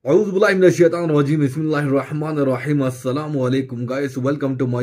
Auzu billahi minash shaitanir rajim. Bismillahir rahmanir rahim. Assalamu alaikum guys. Welcome to my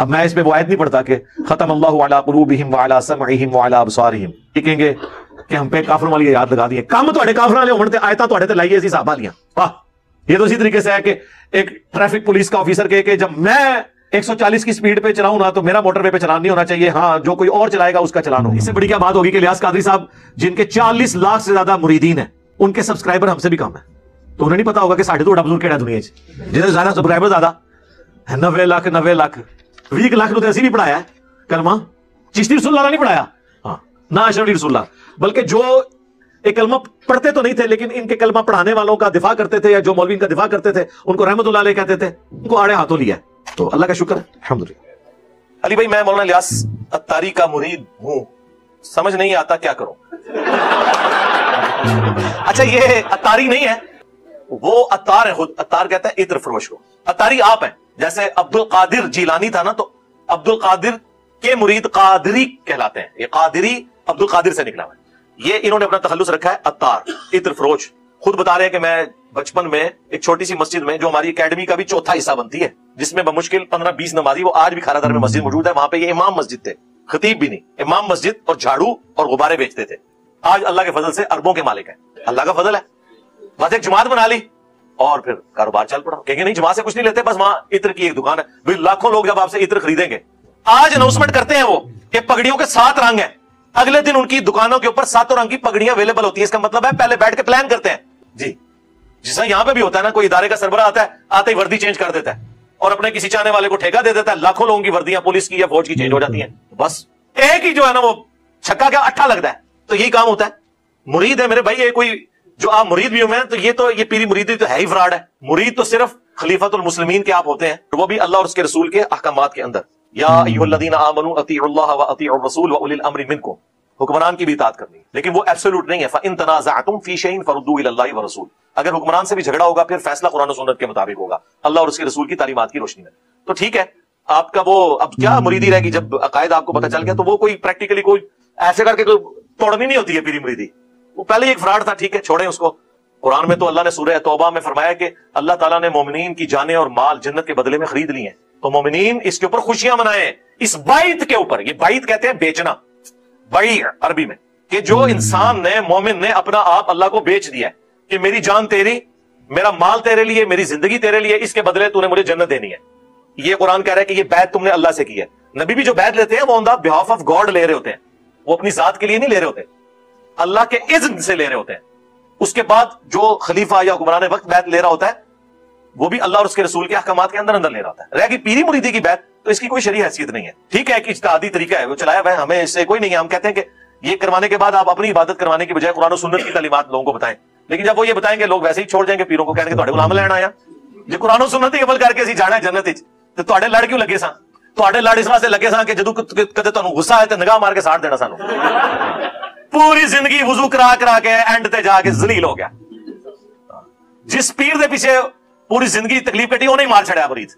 اب میں اس پہ وہ آیت نہیں پڑھتا کہ ختم اللہ علی قلوبہم وعلی سمعہم وعلی ابصارہم، یہ کہیں گے کہ ہم پہ کافروں والی یاد لگا دیے، کام تواڈے کافراں والے ہون تے آیتاں تواڈے تے لائیے اسی صحابہ لیاں۔ یہ تو اسی طریقے سے ہے کہ ایک ٹریفک پولیس کا آفیسر کہے کہ جب میں 140 کی سپیڈ پہ چلاؤں نا تو میرا موٹر وے پہ چلان نہیں ہونا چاہیے، ہاں جو کوئی اور چلائے گا اس کا چلان ہو۔ اس سے بڑی کیا بات ہوگی کہ الیاس قادری صاحب جن کے 40 لاکھ سے زیادہ مریدین ہیں، ان کے سبسکرائبر ہم سے بھی کم ہیں، تو انہیں نہیں پتا ہوگا کہ 2.5 بزرگ کیڑا دنیا جنہیں زیادہ سبسکرائبر زیادہ 90 لاکھ 20 لاکھ نو اسی بھی پڑھایا ہے کلمہ، چشتی رسول اللہ نے نہیں پڑھایا، ہاں نہ اشرف علی رسول اللہ، بلکہ جو ایک کلمہ پڑھتے تو نہیں تھے لیکن ان کے کلمہ پڑھانے والوں کا دفاع کرتے تھے، یا جو مولوی کا دفاع کرتے تھے ان کو رحمت اللہ علیہ کہتے تھے، ان کو آڑے ہاتھوں لیا ہے، تو اللہ کا شکر ہے الحمدللہ۔ علی بھائی میں مولانا الیاس اتاری کا مرید ہوں، سمجھ نہیں آتا کیا کروں؟ اچھا یہ اتاری نہیں ہے، وہ اتار ہے، خود اتار کہتا ہے عطر فروش کو، اتاری آپ ہیں، جیسے عبد القادر جیلانی تھا نا، تو عبد القادر کے مرید قادری کہلاتے ہیں، یہ قادری عبد القادر سے نکلا ہوا ہے، یہ انہوں نے اپنا تخلص رکھا ہے اتار عطر فروش۔ خود بتا رہے ہیں کہ میں بچپن میں ایک چھوٹی سی مسجد میں جو ہماری اکیڈمی کا بھی چوتھا حصہ بنتی ہے، جس میں بمشکل 15-20 نمازی، وہ آج بھی کھارا در میں مسجد موجود ہے، وہاں پہ یہ امام مسجد تھے، خطیب بھی نہیں، امام مسجد، اور جھاڑو اور غبارے بیچتے تھے، آج اللہ کے فضل سے اربوں کے مالک ہیں، اللہ کا فضل ہے، بس ایک جماعت بنا لی اور پھر کاروبار چل پڑا، کہیں گے نہیں جماعت سے کچھ نہیں لیتے، بس وہاں عطر کی ایک دکان ہے، بھئی لاکھوں لوگ جب آپ سے عطر خریدیں گے، آج اناؤنسمنٹ کرتے ہیں وہ کہ پگڑیوں کے 7 رنگ ہیں، اگلے دن ان کی دکانوں کے اوپر 7 رنگ کی پگڑیاں اویلیبل ہوتی ہیں، اس کا مطلب ہے پہلے بیٹھ کے پلان کرتے ہیں جی، جیسا یہاں پہ بھی ہوتا ہے نا، کوئی ادارے کا سربراہ آتا ہے، آتے ہی وردی چینج کر دیتا ہے اور اپنے کسی چاہنے والے کو ٹھیکہ دے دیتا ہے، لاکھوں لوگوں کی وردیاں پولیس کی یا فوج کی چینج ہو جاتی ہیں، بس ایک ہی جو ہے نا وہ چھکا کیا اٹھا لگتا ہے، تو یہی کام ہوتا ہے۔ مرید ہے میرے بھائی، یہ کوئی جو آپ مرید بھی ہوں تو یہ پیری مریدی تو ہے ہی فراڈ ہے، مرید تو صرف خلیفۃ المسلمین کے آپ ہوتے ہیں، وہ بھی اللہ اور اس کے رسول کے احکامات کے اندر، یا ایھا الذین آمنوا اطیعوا اللہ واطیعوا الرسول واولی الامر منکم، حکمران کی بھی اطاعت کرنی ہے، لیکن وہ ایبسولوٹ نہیں ہے، فَإِن تَنَازَعْتُمْ فِي شَيْءٍ فَرُدُّوهُ إِلَى اللَّهِ وَرَسُولِهِ، اگر حکمران سے بھی جھگڑا ہوگا پھر فیصلہ قرآن و سنت کے مطابق ہوگا، اللہ اور اس کے رسول کی تعلیمات کی روشنی میں، تو ٹھیک ہے آپ کا وہ اب کیا مریدی رہے گی، جب عقائد آپ کو پتہ چل گیا تو وہ کوئی پریکٹیکلی کوئی ایسے کر کے کوئی توڑنی نہیں ہوتی ہے پیری مریدی، وہ پہلے ایک فراڈ تھا، ٹھیک ہے چھوڑیں اس کو۔ قرآن میں تو اللہ نے سورہ توبہ میں فرمایا کہ اللہ تعالیٰ نے مومنین کی جانیں اور مال جنت کے بدلے میں خرید لی ہیں، تو مومنین اس کے اوپر خوشیاں منائیں، اس بائت کے اوپر، یہ بائت کہتے ہیں بیچنا، بیع عربی میں، کہ جو انسان نے مومن نے اپنا آپ اللہ کو بیچ دیا ہے کہ میری جان تیری، میرا مال تیرے لیے، میری زندگی تیرے لیے، اس کے بدلے تو نے مجھے جنت دینی ہے، یہ قرآن کہہ رہا ہے کہ یہ بیعت تم نے اللہ سے کی ہے۔ نبی بھی جو بیعت لیتے ہیں وہ آن دا بہاف آف گاڈ لے رہے ہوتے ہیں، وہ اپنی ذات کے لیے نہیں لے رہے ہوتے، اللہ کے اذن سے لے رہے ہوتے ہیں۔ اس کے بعد جو خلیفہ یا حکمران وقت بیعت لے رہا ہوتا ہے وہ بھی اللہ اور اس کے رسول کے احکامات کے اندر لے رہا ہوتا ہے۔ رہ گئی پیری مریدی کی بیعت تو اس کی کوئی شرعی حیثیت نہیں ہے، ٹھیک ہے کہ اجتہادی طریقہ ہے، وہ چلایا ہوا ہے، ہمیں اس سے کوئی نہیں ہے، ہم کہتے ہیں کہ یہ کروانے کے بعد آپ اپنی عبادت کروانے کی بجائے قرآن و سنت کی تعلیمات لوگوں کو بتائیں، لیکن جب وہ یہ بتائیں گے لوگ ویسے ہی چھوڑ جائیں گے، پیروں کو کہیں گے تواڈے غلام لینا آیا، جی قرآن و سنت ہی عمل کر کے اسی جانا ہے جنت وچ، تے تواڈے لڑ کیوں لگے ساں؟ تواڈے لڑ اس واسطے لگے ساں کہ جدوں کدے تانوں غصہ آئے تے نگاہ مار کے ساڑ دینا سانوں، پوری زندگی وضو کرا کرا کے اینڈ تے جا کے ذلیل ہو گیا، جس پیر دے پیچھے پوری زندگی تکلیف کٹی انہیں مار چھڑیا مرید۔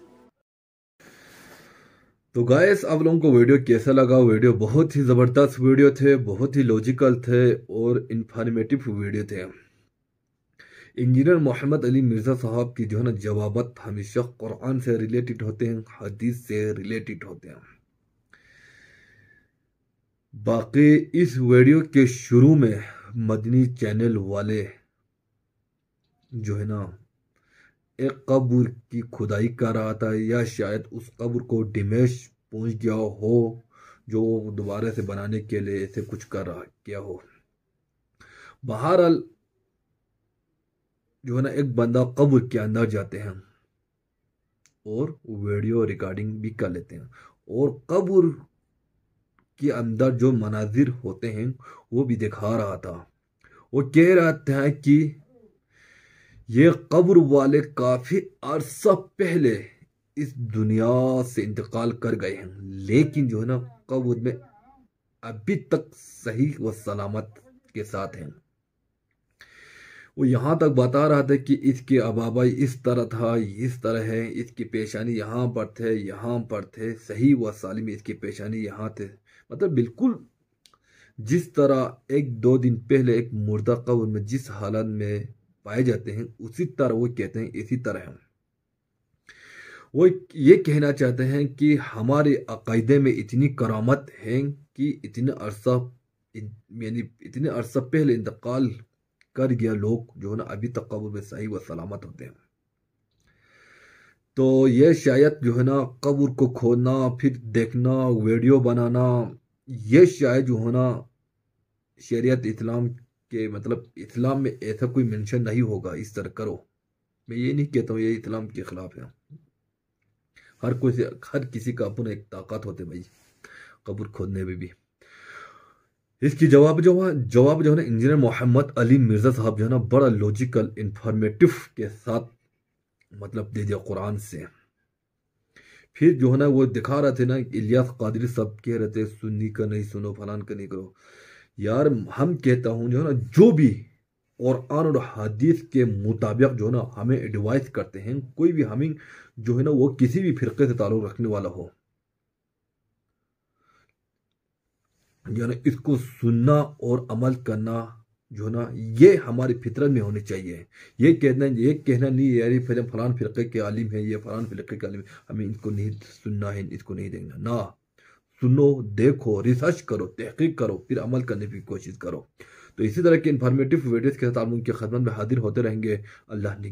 تو گائس آپ لوگوں کو ویڈیو کیسا لگا؟ ویڈیو بہت ہی زبردست ویڈیو تھے، بہت ہی لوجیکل تھے اور انفارمیٹیو ویڈیو تھے۔ انجینئر محمد علی مرزا صاحب کی جو ہے نا جوابات ہمیشہ قرآن سے ریلیٹڈ ہوتے ہیں، حدیث سے ریلیٹڈ ہوتے ہیں۔ باقی اس ویڈیو کے شروع میں مدنی چینل والے جو ہے نا ایک قبر کی کھدائی کر رہا تھا، یا شاید اس قبر کو ڈیمیج پہنچ گیا ہو جو دوبارہ سے بنانے کے لیے ایسے کچھ کر رہا کیا ہو۔ بہرحال جو ہے نا ایک بندہ قبر کے اندر جاتے ہیں اور ویڈیو ریکارڈنگ بھی کر لیتے ہیں، اور قبر کے اندر جو مناظر ہوتے ہیں وہ بھی دکھا رہا تھا، وہ کہہ رہا تھا کہ یہ قبر والے کافی عرصہ پہلے اس دنیا سے انتقال کر گئے ہیں، لیکن جو ہے نا قبر میں ابھی تک صحیح و سلامت کے ساتھ ہیں۔ وہ یہاں تک بتا رہا تھا کہ اس کے ابابائی اس طرح تھا، اس طرح ہے، اس کی پیشانی یہاں پر تھے، یہاں پر تھے، صحیح و سالم اس کی پیشانی یہاں تھے، مطلب بالکل جس طرح 1-2 دن پہلے ایک مردہ قبر میں جس حالت میں پائے جاتے ہیں اسی طرح وہ کہتے ہیں اسی طرح ہیں۔ وہ یہ کہنا چاہتے ہیں کہ ہمارے عقیدے میں اتنی کرامت ہے کہ اتنے عرصہ پہلے انتقال کر گیا لوگ جو ہے نا ابھی تک قبر میں صحیح و سلامت ہوتے ہیں. تو یہ شاید جو ہے نا قبر کو کھودنا پھر دیکھنا ویڈیو بنانا، یہ شاید جو ہے نا شریعت اسلام کے مطلب اسلام میں ایسا کوئی منشن نہیں ہوگا اس طرح کرو. میں یہ نہیں کہتا ہوں یہ اسلام کے خلاف ہے. ہر کسی کا اپنا ایک طاقت ہوتے بھائی قبر کھودنے میں بھی. اس کی جواب جو ہے نا انجینئر محمد علی مرزا صاحب جو ہے نا بڑا لوجیکل انفارمیٹو کے ساتھ مطلب دے دیا قرآن سے. پھر جو ہے نا وہ دکھا رہے تھے نا الیاس قادری صاحب کہہ رہے تھے سنی کا نہیں سنو فلان کا نہیں کرو. یار ہم کہتا ہوں جو ہے نا جو بھی قرآن اور حدیث کے مطابق جو ہے نا ہمیں ایڈوائز کرتے ہیں، کوئی بھی ہمیں جو ہے نا وہ کسی بھی فرقے سے تعلق رکھنے والا ہو جو ہے نا اس کو سننا اور عمل کرنا جو ہے نا یہ ہماری فطرت میں ہونی چاہیے. یہ کہنا نہیں یار فلان فرقے کے عالم ہے، یہ فلان فرقے کے عالم ہے ہمیں ان کو نہیں سننا ہے، اس کو نہیں دیکھنا. نہ سنو، دیکھو، ریسرچ کرو، تحقیق کرو، پھر عمل کرنے کی کوشش کرو. تو اسی طرح کے انفارمیٹیو ویڈیوز کے ساتھ آپ ان کی خدمت میں حاضر ہوتے رہیں گے. اللہ نگہبان.